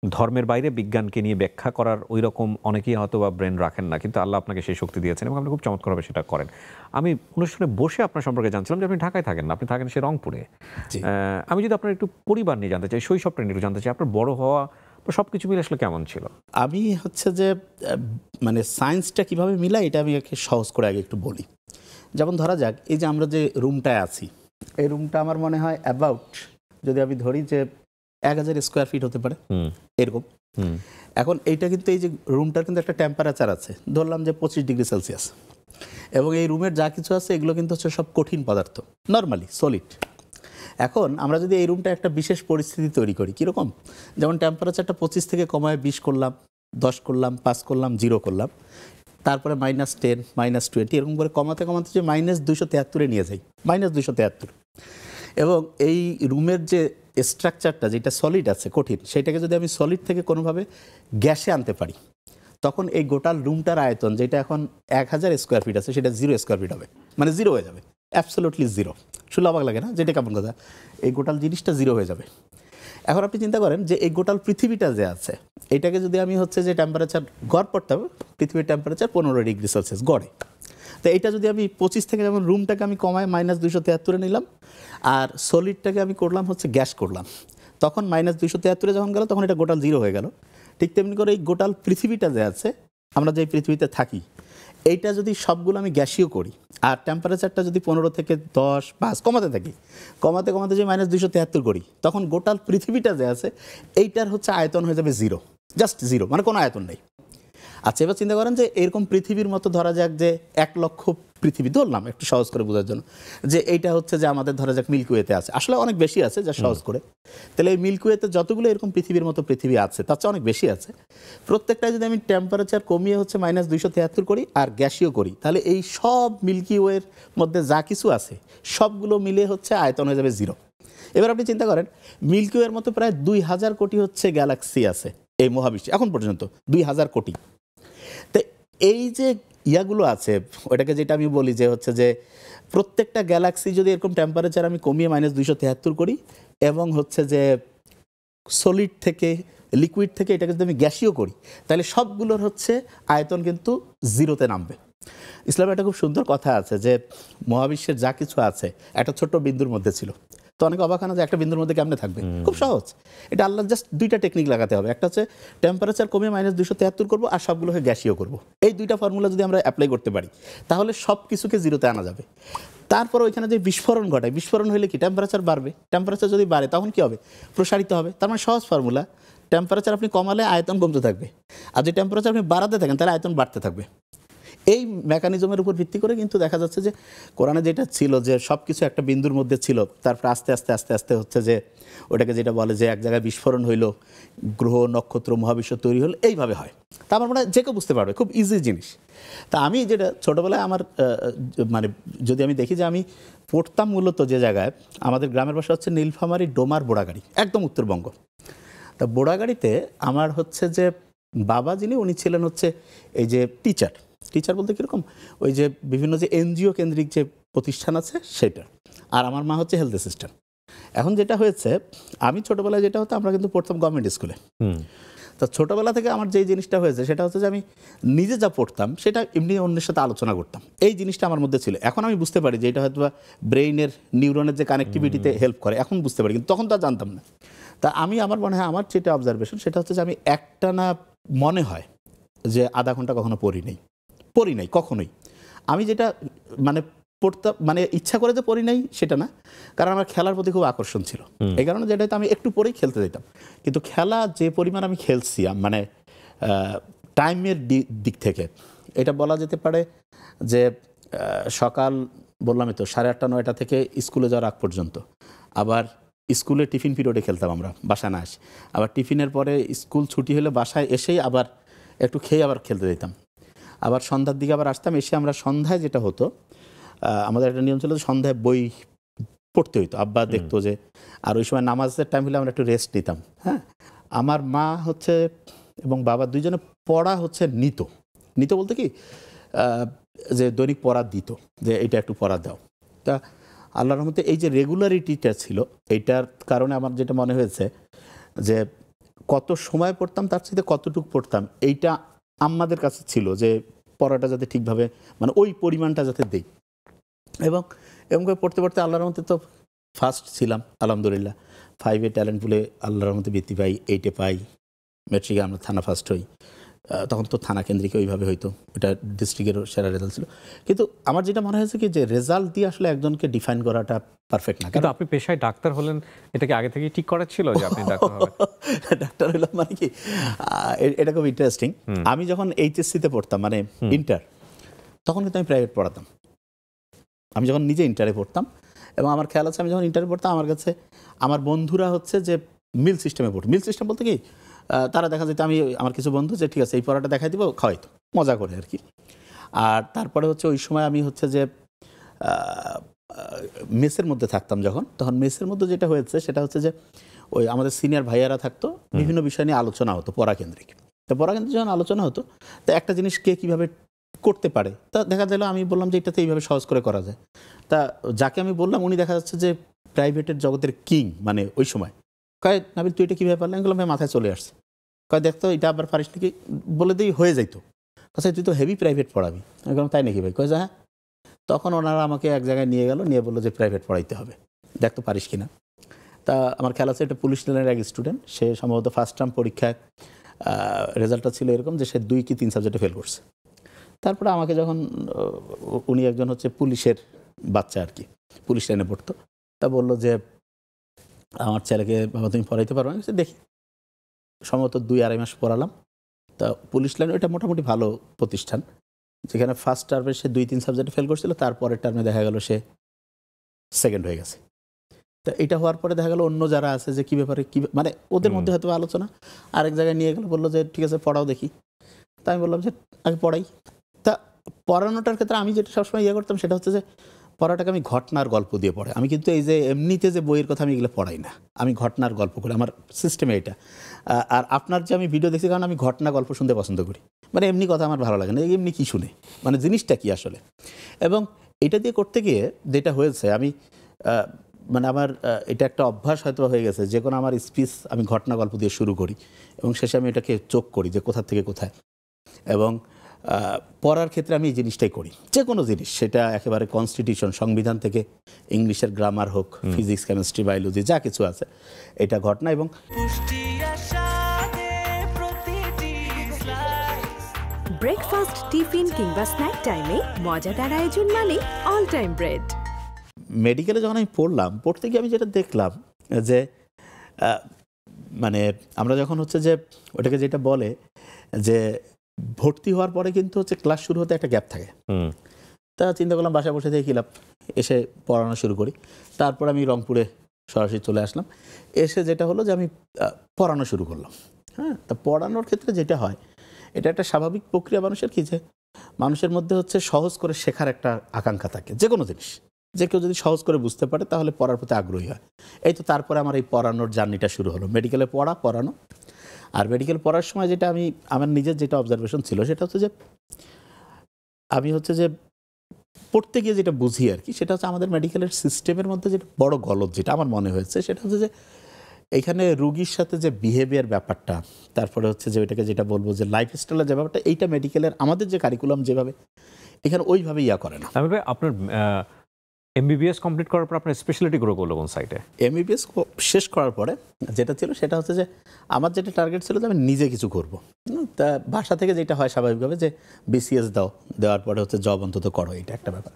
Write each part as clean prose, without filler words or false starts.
ধর্মের বাইরে বিজ্ঞানকে নিয়ে ব্যাখ্যা করার ওই রকম অনেকেই হয়তো বা ব্রেন রাখেন না, কিন্তু আল্লাহ আপনাকে সেই শক্তি দিয়েছেন এবং আপনি খুব চমৎকারভাবে সেটা করেন। আমি অনুষ্ঠানে বসে আপনার সম্পর্কে জানছিলাম যে আপনি ঢাকায় থাকেন না, আপনি থাকেন সে রংপুরে। জি। আমি যদি আপনার একটু পরিবার নিয়ে জানতে চাই, শৈশবটা নিয়ে একটু জানতে চাই, আপনার বড় হওয়া সব কিছু মিলে আসলে কেমন ছিল? আমি হচ্ছে যে মানে সায়েন্সটা কিভাবে মিলাই এটা আমি একে সহজ করে আগে একটু বলি। যেমন ধরা যাক এই যে আমরা যে রুমটায় আছি, এই রুমটা আমার মনে হয় অ্যাবাউট, যদি আমি ধরি যে 1000 স্কোয়ার ফিট হতে পারে এরকম। এখন এইটা কিন্তু এই যে রুমটার কিন্তু একটা টেম্পারেচার আছে, ধরলাম যে 25 ডিগ্রি সেলসিয়াস, এবং এই রুমের যা কিছু আছে এগুলো কিন্তু হচ্ছে সব কঠিন পদার্থ, নর্মালি সলিড। এখন আমরা যদি এই রুমটা একটা বিশেষ পরিস্থিতি তৈরি করি, কীরকম, যেমন টেম্পারেচারটা 25 থেকে কমায় 20 করলাম, 10 করলাম, 5 করলাম, 0 করলাম, তারপরে -10, -20 এরকম করে কমাতে কমাতে যে -273-এ নিয়ে যাই, -273। এবং এই রুমের যে স্ট্রাকচারটা যেটা সলিড আছে কঠিন, সেটাকে যদি আমি সলিড থেকে কোনোভাবে গ্যাসে আনতে পারি, তখন এই গোটাল রুমটার আয়তন যেটা এখন 1000 স্কোয়ার ফিট আছে সেটা 0 স্কোয়ার ফিট হবে, মানে 0 হয়ে যাবে, অ্যাবসোলুটলি 0। শুনলে অবাক লাগে না, যেটা কেমন কথা, এই গোটাল জিনিসটা 0 হয়ে যাবে। এখন আপনি চিন্তা করেন যে এই গোটাল পৃথিবীটা যে আছে, এটাকে যদি আমি হচ্ছে যে টেম্পারেচার গড় পড়তে হবে, পৃথিবীর টেম্পারেচার 15 ডিগ্রি সেলসিয়াস গড়ে। তো এইটা যদি আমি 25 থেকে, যেমন রুমটাকে আমি কমায় -273-এ নিলাম, আর সলিডটাকে আমি করলাম হচ্ছে গ্যাস করলাম, তখন -273-এ যখন গেল তখন এটা গোটাল 0 হয়ে গেল। ঠিক তেমনি করে এই গোটাল পৃথিবীটা যে আছে, আমরা যে পৃথিবীতে থাকি, এইটা যদি সবগুলো আমি গ্যাসীয় করি আর টেম্পারেচারটা যদি 15 থেকে 10, 5 কমাতে থাকি, কমাতে কমাতে যে -273 করি, তখন গোটাল পৃথিবীটা যে আছে এইটার হচ্ছে আয়তন হয়ে যাবে 0, জাস্ট 0, মানে কোনো আয়তন নেই। আচ্ছা, এবার চিন্তা করেন যে এরকম পৃথিবীর মতো ধরা যাক যে 1 লক্ষ পৃথিবী, ধরলাম একটু সহজ করে বোঝার জন্য, যে এইটা হচ্ছে যে আমাদের ধরা যাক মিল্কিওয়েতে আছে, আসলে অনেক বেশি আছে যা সহজ করে। তাহলে এই মিল্কিওয়েতে যতগুলো এরকম পৃথিবীর মতো পৃথিবী আছে তার চেয়ে অনেক বেশি আছে, প্রত্যেকটায় যদি আমি টেম্পারেচার কমিয়ে হচ্ছে -273 করি আর গ্যাসীয় করি, তাহলে এই সব মিল্কিওয়ের মধ্যে যা কিছু আছে সবগুলো মিলে হচ্ছে আয়তন হয়ে যাবে 0। এবার আপনি চিন্তা করেন মিল্কিওয়ের মতো প্রায় 2000 কোটি হচ্ছে গ্যালাক্সি আছে এই মহাবিশ্বে এখন পর্যন্ত, 2000 কোটি। তো এই যে ইয়াগুলো আছে, ওটাকে যেটা আমি বলি যে হচ্ছে যে প্রত্যেকটা গ্যালাক্সি যদি এরকম টেম্পারেচার আমি কমিয়ে -273 করি এবং হচ্ছে যে সলিড থেকে, লিকুইড থেকে এটাকে যদি আমি গ্যাসীয় করি, তাহলে সবগুলোর হচ্ছে আয়তন কিন্তু 0-তে নামবে। ইসলামে একটা খুব সুন্দর কথা আছে যে মহাবিশ্বের যা কিছু আছে একটা ছোট্ট বিন্দুর মধ্যে ছিল। তো অনেকে অবাক হয় না যে একটা বিন্দুর মধ্যে কেমনে থাকবে, খুব সহজ। এটা আল্লাহ জাস্ট 2টা টেকনিক লাগাতে হবে, একটা হচ্ছে টেম্পারেচার কমিয়ে -273 করবো আর সবগুলোকে গ্যাসীয় করবো। এই 2টা ফর্মুলা যদি আমরা অ্যাপ্লাই করতে পারি তাহলে সব কিছুকে 0-তে আনা যাবে। তারপর ওইখানে যে বিস্ফোরণ ঘটায়, বিস্ফোরণ হলে কি টেম্পারেচার বাড়বে, টেম্পারেচার যদি বাড়ে তখন কি হবে, প্রসারিত হবে। তার মানে সহজ ফর্মুলা, টেম্পারেচার আপনি কমালে আয়তন কমতে থাকবে, আর যে টেম্পারেচার আপনি বাড়াতে থাকেন তাহলে আয়তন বাড়তে থাকবে। এই মেকানিজমের উপর ভিত্তি করে কিন্তু দেখা যাচ্ছে যে কোরআনে যেটা ছিল যে সব কিছু একটা বিন্দুর মধ্যে ছিল, তারপর আস্তে আস্তে আস্তে আস্তে হচ্ছে যে ওটাকে যেটা বলে যে এক জায়গায় বিস্ফোরণ হইলো, গ্রহ নক্ষত্র মহাবিশ্ব তৈরি হলো, এইভাবে হয়। তা আমার মনে হয় যে কেউ বুঝতে পারবে, খুব ইজি জিনিস। তা আমি যেটা ছোটোবেলায় আমার মানে যদি আমি দেখি যে আমি পড়তাম মূলত যে জায়গায়, আমাদের গ্রামের বাসা হচ্ছে নীলফামারী ডোমার বোড়াগাড়ি, একদম উত্তরবঙ্গ। তা বোড়াগাড়িতে আমার হচ্ছে যে বাবা যিনি, উনি ছিলেন হচ্ছে এই যে টিচার বলতে কীরকম, ওই যে বিভিন্ন যে এনজিও কেন্দ্রিক যে প্রতিষ্ঠান আছে সেটা, আর আমার মা হচ্ছে হেলথ অ্যাসিস্ট্যান্ট। এখন যেটা হয়েছে, আমি ছোটোবেলায় যেটা হতো, আমরা কিন্তু পড়তাম গভর্নমেন্ট স্কুলে। তো ছোটোবেলা থেকে আমার যেই জিনিসটা হয়েছে সেটা হচ্ছে যে আমি নিজে যা পড়তাম সেটা এমনি অন্যের সাথে আলোচনা করতাম, এই জিনিসটা আমার মধ্যে ছিল। এখন আমি বুঝতে পারি যে এটা হয়তো ব্রেইনের নিউরনের যে কানেক্টিভিটিতে হেল্প করে, এখন বুঝতে পারি, কিন্তু তখন তো জানতাম না। তা আমি, আমার মনে হয় আমার যেটা অবজারভেশন সেটা হচ্ছে যে আমি একটানা মনে হয় যে আধা ঘন্টা কখনো পড়ি নাই কখনোই। আমি যেটা মানে পড়তাম, মানে ইচ্ছা করে যে পড়ি নাই সেটা না, কারণ আমার খেলার প্রতি খুব আকর্ষণ ছিল, এই কারণে যেটা আমি একটু পরেই খেলতে যেতাম। কিন্তু খেলা যে পরিমাণ আমি খেলছি, মানে টাইমের দিক থেকে এটা বলা যেতে পারে যে সকাল বললামই তো 8:30 9টা থেকে স্কুলে যাওয়ার আগ পর্যন্ত, আবার স্কুলে টিফিন পিরিয়ডে খেলতাম আমরা, বাসায় না আসি, আবার টিফিনের পরে স্কুল ছুটি হলে বাসায় এসেই আবার একটু খেয়ে আবার খেলতে যেতাম, আবার সন্ধ্যার দিকে আবার আসতাম। এসে আমরা সন্ধ্যায় যেটা হতো, আমাদের একটা নিয়ম ছিল যে সন্ধ্যায় বই পড়তে হইতো, আব্বা দেখতো যে, আর ওই সময় নামাজের টাইম হলে আমরা একটু রেস্ট নিতাম। হ্যাঁ, আমার মা হচ্ছে এবং বাবা দুইজনে পড়া হচ্ছে নিত বলতে কি যে দৈনিক পড়া দিত, যে এটা একটু পড়া দাও। তা আল্লাহর রহমতে এই যে রেগুলারিটিটা ছিল, এইটার কারণে আমার যেটা মনে হয়েছে যে কত সময় পড়তাম তার সাথে কতটুকু পড়তাম এইটা আমাদের কাছে ছিল, যে পড়াটা যাতে ঠিকভাবে মানে ওই পরিমাণটা যাতে দেই। এবং এরকম করে পড়তে পড়তে আল্লাহর রহমতে তো ফার্স্ট ছিলাম আলহামদুলিল্লাহ। 5-এ ট্যালেন্ট পুলে আল্লাহর রহমতে বৃত্তি পাই, 8-এ পাই, মেট্রিকে আমরা থানা ফার্স্ট হই। তখন তো থানা কেন্দ্রিক ওইভাবে হইতো, ওটা ডিস্ট্রিক্টেরও সেরা রেজাল্ট ছিল। কিন্তু আমার যেটা মনে হয়েছে কি, যে রেজাল্ট দিয়ে আসলে একজনকে ডিফাইন করাটা পারফেক্ট না। কিন্তু আপনি পেশায় ডাক্তার হলেন, এটাকে আগে থেকেই ঠিক করা ছিল যে আপনি ডাক্তার হবেন? ডাক্তার হইলাম মানে কি, এটা খুব ইন্টারেস্টিং। আমি যখন এইচএসসিতে পড়তাম মানে ইন্টার, তখন কিন্তু আমি প্রাইভেট পড়াতাম। আমি যখন নিজে ইন্টারে পড়তাম, এবং আমার খেয়াল আছে আমি যখন ইন্টারে পড়তাম আমার কাছে আমার বন্ধুরা হচ্ছে যে মিল সিস্টেমে পড়তো। মিল সিস্টেম বলতে কি, তারা দেখা যেত আমি আমার কিছু বন্ধু যে ঠিক আছে এই পড়াটা দেখাই দিব, খাওয়াইতো মজা করে আর কি। আর তারপরে হচ্ছে ওই সময় আমি হচ্ছে যে মেসের মধ্যে থাকতাম যখন, তখন মেসের মধ্যে যেটা হয়েছে সেটা হচ্ছে যে ওই আমাদের সিনিয়র ভাইয়ারা থাকতো, বিভিন্ন বিষয় নিয়ে আলোচনা হতো পড়াকেন্দ্রিক। তো পড়াকেন্দ্রিক যখন আলোচনা হতো, তো একটা জিনিস কে কীভাবে করতে পারে, তা দেখা গেল আমি বললাম যে এটাতে এইভাবে সহজ করে করা যায়। তা যাকে আমি বললাম উনি দেখা যাচ্ছে যে প্রাইভেটের জগতের কিং, মানে ওই সময় কয় নাবিল তুই এটা কীভাবে পারলে? আমি বললাম ভাই মাথায় চলে আসছে। কয় দেখতো এটা আবার পারিস নাকি, বলে দিই হয়ে যাইতো। আচ্ছা তুই তো হেভি প্রাইভেট পড়াবি। আমি বললাম তাই নাকি ভাই? কয় হ্যাঁ। তখন ওনারা আমাকে এক জায়গায় নিয়ে গেল, নিয়ে বললো যে প্রাইভেট পড়াইতে হবে, দেখতো পারিস কিনা। তা আমার খেয়াল আছে এটা পুলিশ লাইনের এক স্টুডেন্ট, সে সম্ভবত ফার্স্ট টার্ম পরীক্ষায় রেজাল্টটা ছিল এরকম যে সে 2 কি 3 সাবজেক্টে ফেল করছে। তারপরে আমাকে যখন উনি একজন হচ্ছে পুলিশের বাচ্চা আর কি, পুলিশ লাইনে পড়তো, তা বললো যে আমার ছেলেকে বাবা তুমি পড়াইতে পারো? আমি দেখি। সম্ভবত 2-2.5 মাস পড়ালাম। তা পুলিশ লাইন ওইটা মোটামুটি ভালো প্রতিষ্ঠান, যেখানে ফার্স্ট টার্মে সে 2-3 সাবজেক্টে ফেল করছিল, তারপরের টার্মে দেখা গেল সে সেকেন্ড হয়ে গেছে। তা এটা হওয়ার পরে দেখা গেল অন্য যারা আছে যে কী ব্যাপারে কী মানে ওদের মধ্যে হয়তো আলোচনা, আরেক জায়গায় নিয়ে গেল, বললো যে ঠিক আছে পড়াও দেখি। তা আমি বললাম যে আগে পড়াই। তা পড়ানোটার ক্ষেত্রে আমি যেটা সবসময় ইয়ে করতাম সেটা হচ্ছে যে পড়াটাকে আমি ঘটনার গল্প দিয়ে পড়াই। আমি কিন্তু এই যে এমনিতে যে বইয়ের কথা আমি এগুলো পড়াই না, আমি ঘটনার গল্প করি, আমার সিস্টেমে এটা। আর আপনার যে আমি ভিডিও দেখছি, কারণ আমি ঘটনা গল্প শুনতে পছন্দ করি, মানে এমনি কথা আমার ভালো লাগে না, এমনি কি শুনে মানে জিনিসটা কি আসলে। এবং এটা দিয়ে করতে গিয়ে যেটা হয়েছে, আমি মানে আমার এটা একটা অভ্যাস হয়তো হয়ে গেছে, যে কোনো আমার স্পিচ আমি ঘটনা গল্প দিয়ে শুরু করি এবং শেষে আমি এটাকে চোখ করি যে কোথা থেকে কোথায়। এবং পড়ার ক্ষেত্রে আমি এই জিনিসটাই করি, যে কোনো জিনিস, সেটা একেবারে কনস্টিটিউশন সংবিধান থেকে ইংলিশের গ্রামার হোক, ফিজিক্স কেমিস্ট্রি বায়োলজি যা কিছু আছে, এটা ঘটনা। এবং ব্রেকফাস্ট, টিফিন কিংবা স্ন্যাক টাইমে মজাদার আয়োজন মানে অল টাইম ব্রেড। মেডিকেলে যখন আমি পড়তে গিয়ে আমি যেটা দেখলাম যে মানে আমরা যখন হচ্ছে যে ওটাকে যেটা বলে যে ভর্তি হওয়ার পরে কিন্তু হচ্ছে ক্লাস শুরু হতে একটা গ্যাপ থাকে। তা চিন্তা করলাম বাসায় বসে থেকে কিলাম, এসে পড়ানো শুরু করি। তারপর আমি রংপুরে সরাসরি চলে আসলাম। এসে যেটা হলো যে আমি পড়ানো শুরু করলাম। হ্যাঁ, তা পড়ানোর ক্ষেত্রে যেটা হয়, এটা একটা স্বাভাবিক প্রক্রিয়া মানুষের, কি যে মানুষের মধ্যে হচ্ছে সহজ করে শেখার একটা আকাঙ্ক্ষা থাকে, যে কোনো জিনিস যে কেউ যদি সহজ করে বুঝতে পারে তাহলে পড়ার প্রতি আগ্রহী হয়। এই তো তারপরে আমার এই পড়ানোর জার্নিটা শুরু হলো, মেডিকেলে পড়ানো। আর মেডিকেল পড়ার সময় যেটা আমার নিজের যেটা অবজারভেশন ছিল সেটা হচ্ছে যে আমি হচ্ছে যে পড়তে গিয়ে যেটা বুঝি আর কি, সেটা হচ্ছে আমাদের মেডিকেলের সিস্টেমের মধ্যে যেটা বড় গলদ যেটা আমার মনে হয়েছে, সেটা হচ্ছে যে এখানে রুগীর সাথে যে বিহেভিয়ার ব্যাপারটা, তারপরে হচ্ছে যে ওইটাকে যেটা বলবো যে লাইফস্টাইলের যে ব্যাপারটা, এইটা মেডিকেলের আমাদের যে কারিকুলাম যেভাবে এখানে ওইভাবে ইয়া করে না। আমি ভাই আপনার এমবিবিএস কমপ্লিট করার পর আপনার স্পেশালিটি গ্রো করলো কোন সাইটে? এমবিবিএস শেষ করার পরে যেটা ছিল সেটা হচ্ছে যে আমার যেটা টার্গেট ছিল যে আমি নিজে কিছু করব। তা বাসা থেকে যেটা হয় স্বাভাবিকভাবে যে বিসিএস দেওয়ার পরে হচ্ছে জব অন্তত করো, এটা একটা ব্যাপার।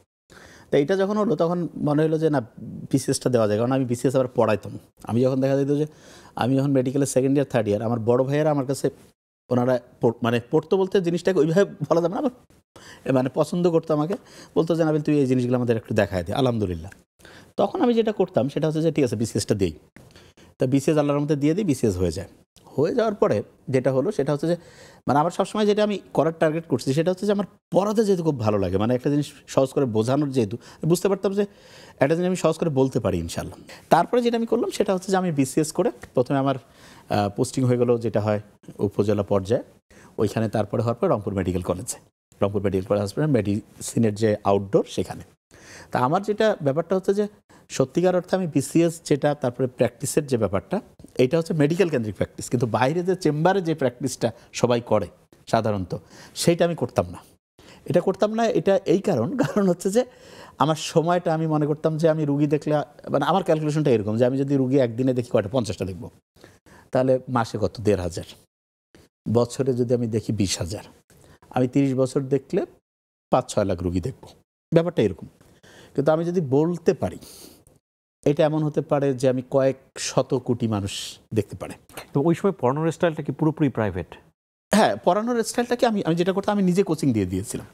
তো এইটা যখন হলো তখন মনে হলো যে না, বিসিএসটা দেওয়া যায়, কারণ আমি বিসিএস আবার পড়াইতাম। আমি যখন দেখা যেত যে আমি যখন মেডিকেলের সেকেন্ড ইয়ার থার্ড ইয়ার, আমার বড় ভাইয়েরা আমার কাছে ওনারা মানে পড়তো বলতে জিনিসটাকে ওইভাবে বলা যাবে না, মানে পছন্দ করতো আমাকে, বলতো যে নাবিল তুই এই জিনিসগুলো আমাদের একটু দেখায় দে। আলহামদুলিল্লাহ তখন আমি যেটা করতাম সেটা হচ্ছে যে ঠিক আছে বিসিএসটা দিই। তা বিসিএস আল্লাহর মধ্যে দিয়ে দিই, বিসিএস হয়ে যাওয়ার পরে যেটা হলো সেটা হচ্ছে যে মানে আমার সবসময় যেটা আমি করার টার্গেট করছি সেটা হচ্ছে যে আমার পড়াতে যেহেতু খুব ভালো লাগে, মানে একটা জিনিস সহজ করে বোঝানোর, যেহেতু বুঝতে পারতাম যে একটা জিনিস আমি সহজ করে বলতে পারি ইনশাল্লাহ। তারপরে যেটা আমি করলাম সেটা হচ্ছে যে আমি বিসিএস করে প্রথমে আমার পোস্টিং হয়ে গেলো যেটা হয় উপজেলা পর্যায়ে, ওইখানে তারপরে হওয়ার পর রংপুর মেডিকেল কলেজ হসপিটাল মেডিসিনের যে আউটডোর সেখানে। তা আমার যেটা ব্যাপারটা হচ্ছে যে সত্যিকার অর্থে আমি বিসিএস যেটা, তারপরে প্র্যাকটিসের যে ব্যাপারটা, এটা হচ্ছে মেডিকেল কেন্দ্রিক প্র্যাকটিস, কিন্তু বাইরে যে চেম্বারে যে প্র্যাকটিসটা সবাই করে সাধারণত, সেইটা আমি করতাম না। এটা করতাম না, এটা এই কারণ হচ্ছে যে আমার সময়টা আমি মনে করতাম যে আমি রুগী দেখলে, মানে আমার ক্যালকুলেশনটা এরকম যে আমি যদি রুগী একদিনে দেখি কয়টা, 50টা দেখবো, তাহলে মাসে কত, 1,500, বছরে যদি আমি দেখি 20,000, আমি 30 বছর দেখলে 5-6 লাখ রুগী দেখব, ব্যাপারটা এরকম। কিন্তু আমি যদি বলতে পারি, এটা এমন হতে পারে যে আমি কয়েক শত কোটি মানুষ দেখতে পারে। তো ওই সময় পড়ানোর স্টাইলটা কি পুরোপুরি প্রাইভেট? হ্যাঁ, পড়ানোর স্টাইলটাকে আমি যেটা করতাম, আমি নিজে কোচিং দিয়ে দিয়েছিলাম।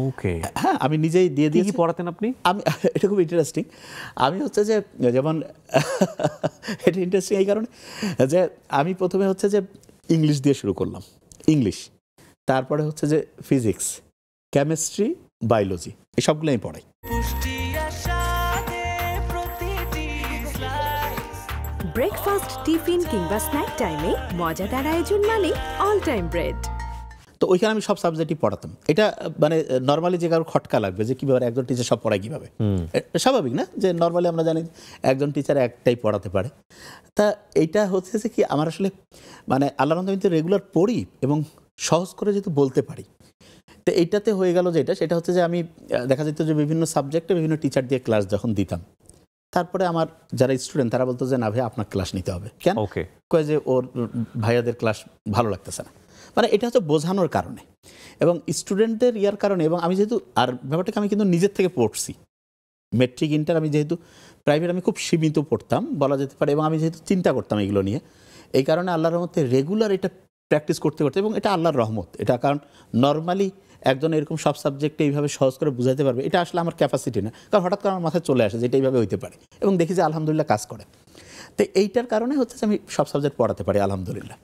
ওকে। হ্যাঁ, আমি নিজেই দিয়ে কি দিয়েছি। পড়াতেন আপনি? আমি এটা খুব ইন্টারেস্টিং। আমি হচ্ছে যে যেমন এটা ইন্টারেস্টিং এই কারণে যে আমি প্রথমে হচ্ছে যে ইংলিশ দিয়ে শুরু করলাম, ইংলিশ, তারপরে হচ্ছে যে ফিজিক্স, কেমিস্ট্রি, বায়োলজি, এই সবগুলো আমি পড়াই। ব্রেকফাস্ট, টিফিন কিংবা স্ন্যাক টাইমে মজাদার আয়োজন মানে অল টাইম ব্রেড। তো ওইখানে আমি সব সাবজেক্টই পড়াতাম। এটা মানে নর্মালি যে কারো খটকা লাগবে যে কীভাবে একজন টিচার সব পড়ায় কীভাবে, স্বাভাবিক না যে নর্মালি আমরা জানি একজন টিচার একটাই পড়াতে পারে। তা এইটা হচ্ছে যে কি, আমার আসলে মানে আল্লাহর রহমতে আমি তো রেগুলার পড়ি এবং সহজ করে যেহেতু বলতে পারি, তো এইটাতে হয়ে গেল যেটা, সেটা হচ্ছে যে আমি দেখা যেত যে বিভিন্ন সাবজেক্টে বিভিন্ন টিচার দিয়ে ক্লাস যখন দিতাম, তারপরে আমার যারা স্টুডেন্ট তারা বলতো যে না ভাই, আপনার ক্লাস নিতে হবে। কেন? ওকে। কয়ে যে ওর ভাইয়াদের ক্লাস ভালো লাগতেছে না। মানে এটা হচ্ছে বোঝানোর কারণে এবং স্টুডেন্টদের ইয়ার কারণে। এবং আমি যেহেতু, আর ব্যাপারটাকে আমি কিন্তু নিজের থেকে পড়ছি, মেট্রিক ইন্টার আমি যেহেতু প্রাইভেট, আমি খুব সীমিত পড়তাম বলা যেতে পারে, এবং আমি যেহেতু চিন্তা করতাম এগুলো নিয়ে, এই কারণে আল্লাহর রহমতে রেগুলার এটা প্র্যাকটিস করতে করতে, এবং এটা আল্লাহর রহমত, এটা কারণ নর্মালি একজন এরকম সব সাবজেক্টে এইভাবে সহজ করে বুঝাতে পারবে, এটা আসলে আমার ক্যাপাসিটি না, কারণ হঠাৎ করে আমার মাথায় চলে আসে যে এটা এইভাবে হইতে পারে, এবং দেখি যে আলহামদুলিল্লাহ কাজ করে। তো এইটার কারণে হচ্ছে যে আমি সব সাবজেক্ট পড়াতে পারি আলহামদুলিল্লাহ।